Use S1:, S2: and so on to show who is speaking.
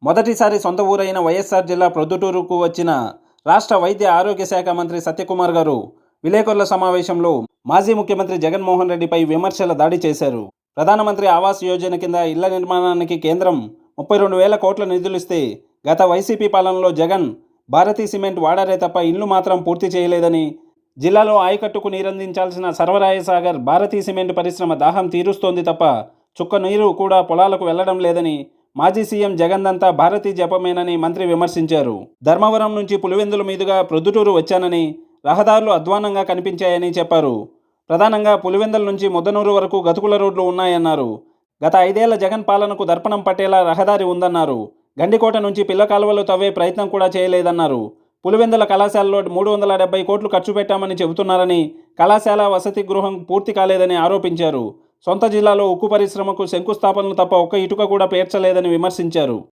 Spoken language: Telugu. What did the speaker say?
S1: మొదటిసారి సొంత ఊరైన వైఎస్ఆర్ జిల్లా ప్రొద్దుటూరుకు వచ్చిన రాష్ట్ర వైద్య ఆరోగ్య శాఖ మంత్రి సత్యకుమార్ గారు విలేకరుల సమావేశంలో మాజీ ముఖ్యమంత్రి జగన్మోహన్ రెడ్డిపై విమర్శల దాడి చేశారు. ప్రధానమంత్రి ఆవాస్ యోజన కింద ఇళ్ల నిర్మాణానికి కేంద్రం 32,000 కోట్ల నిధులిస్తే గత వైసీపీ పాలనలో జగన్ భారతీ సిమెంట్ వాడారే తప్ప ఇల్లు మాత్రం పూర్తి చేయలేదని, జిల్లాలో ఆయకట్టుకు నీరందించాల్సిన సర్వరాయ సాగర్ భారతీ సిమెంట్ పరిశ్రమ దాహం తీరుస్తోంది తప్ప చుక్క నీరు కూడా పొలాలకు వెళ్లడం లేదని, మాజీ సీఎం జగన్దంతా భారతీ జపమేనని మంత్రి విమర్శించారు. ధర్మవరం నుంచి పులివెందుల మీదుగా ప్రొద్దుటూరు వచ్చానని, రహదారులు అధ్వానంగా కనిపించాయని చెప్పారు. ప్రధానంగా పులివెందుల నుంచి ముద్దనూరు వరకు గతుకుల రోడ్లు ఉన్నాయన్నారు. గత 5 ఏళ్ల జగన్ పాలనకు దర్పణం పట్టేలా రహదారి ఉందన్నారు. గండికోట నుంచి పిల్ల కాలువలు తవ్వే ప్రయత్నం కూడా చేయలేదన్నారు. పులివెందుల కళాశాలలో 370 కోట్లు ఖర్చు పెట్టామని చెబుతున్నారని, కళాశాల వసతి గృహం పూర్తి కాలేదని ఆరోపించారు. సొంత జిల్లాలో ఉక్కు పరిశ్రమకు శంకుస్థాపనలు తప్ప ఒక్క ఇటుక కూడా పేర్చలేదని విమర్శించారు.